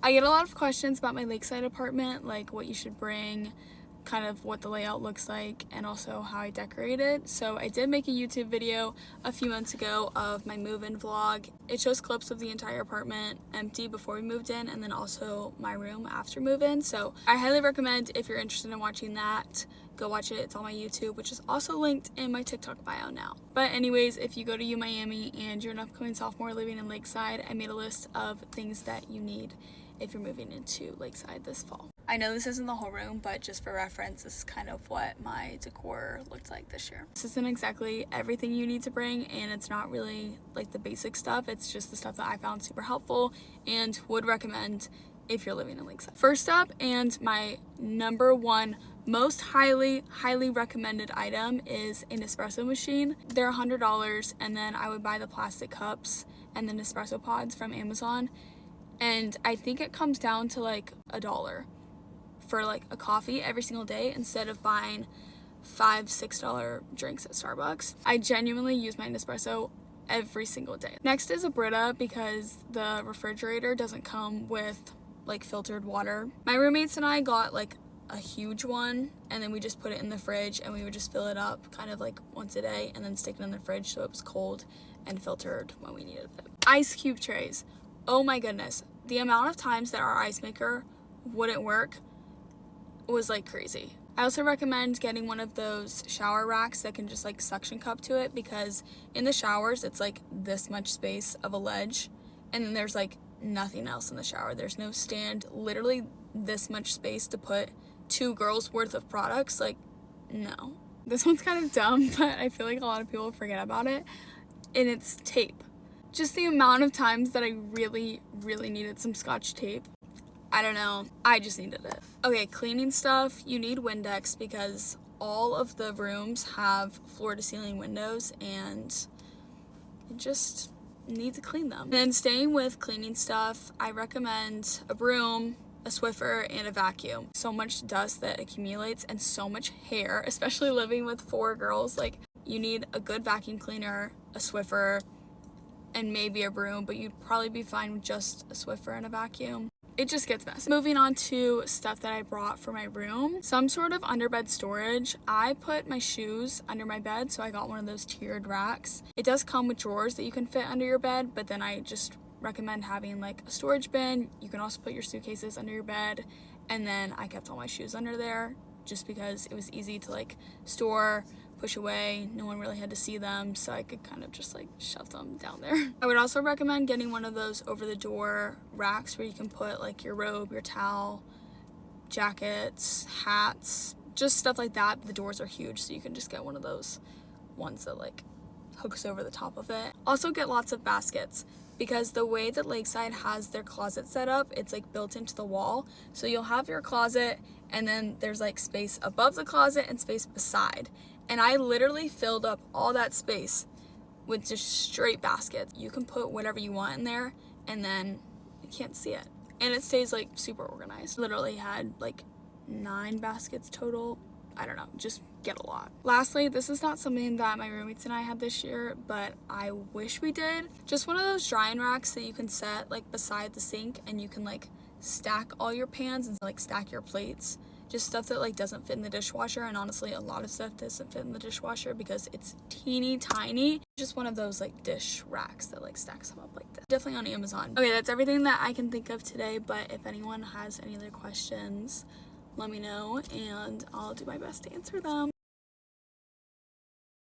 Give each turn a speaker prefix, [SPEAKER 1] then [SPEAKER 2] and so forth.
[SPEAKER 1] I get a lot of questions about my lakeside apartment, like what you should bring, kind of what the layout looks like, and also how I decorate it. So I did make a YouTube video a few months ago of my move-in vlog. It shows clips of the entire apartment empty before we moved in, and then also my room after move-in. So I highly recommend, if you're interested in watching that, go watch it. It's on my YouTube, which is also linked in my TikTok bio now. But anyways, if you go to Umiami and you're an upcoming sophomore living in Lakeside, I made a list of things that you need if you're moving into Lakeside this fall. I know this isn't the whole room, but just for reference, this is kind of what my decor looked like this year. This isn't exactly everything you need to bring, and it's not really like the basic stuff. It's just the stuff that I found super helpful and would recommend if you're living in Lakeside. First up, and my number one most highly recommended item, is an espresso machine. They're $100, and then I would buy the plastic cups and the Nespresso pods from Amazon, and I think it comes down to like $1 for like a coffee every single day instead of buying $5-6 drinks at Starbucks. I genuinely use my Nespresso every single day. Next is a Brita, because the refrigerator doesn't come with like filtered water. My roommates and I got like a huge one, and then we just put it in the fridge, and we would just fill it up kind of like once a day and then stick it in the fridge so it was cold and filtered when we needed it. Ice cube trays. Oh my goodness, the amount of times that our ice maker wouldn't work was like crazy. I also recommend getting one of those shower racks that can just like suction cup to it, because in the showers it's like this much space of a ledge, and then there's like nothing else in the shower. There's no stand, literally this much space to put 2 girls worth of products. Like, no. This one's kind of dumb, but I feel like a lot of people forget about it, and it's tape. Just the amount of times that I really needed some Scotch tape, I don't know, I just needed it. Okay, cleaning stuff. You need Windex, because all of the rooms have floor to ceiling windows, and you just need to clean them. And then staying with cleaning stuff, I recommend a broom, a Swiffer, and a vacuum. So much dust that accumulates and so much hair, especially living with 4 girls. Like, you need a good vacuum cleaner, a Swiffer, and maybe a broom, but you'd probably be fine with just a Swiffer and a vacuum. It just gets messy. Moving on to stuff that I brought for my room. Some sort of underbed storage. I put my shoes under my bed, so I got one of those tiered racks. It does come with drawers that you can fit under your bed, but then I just recommend having like a storage bin. You can also put your suitcases under your bed, and then I kept all my shoes under there just because it was easy to like store, push away. No one really had to see them, so I could kind of just like shove them down there. I would also recommend getting one of those over the door racks where you can put like your robe, your towel, jackets, hats, just stuff like that. The doors are huge, so you can just get one of those ones that like hooks over the top of it. Also get lots of baskets, because the way that Lakeside has their closet set up, it's like built into the wall. So you'll have your closet, and then there's like space above the closet and space beside. And I literally filled up all that space with just straight baskets. You can put whatever you want in there, and then you can't see it. And it stays like super organized. Literally had like 9 baskets total. I don't know, just get a lot. Lastly, this is not something that my roommates and I had this year, but I wish we did. Just one of those drying racks that you can set like beside the sink, and you can like stack all your pans and like stack your plates. Just stuff that like doesn't fit in the dishwasher, and honestly a lot of stuff doesn't fit in the dishwasher because it's teeny tiny. Just one of those like dish racks that like stacks them up like this. Definitely on Amazon. Okay, that's everything that I can think of today, but if anyone has any other questions, let me know and I'll do my best to answer them.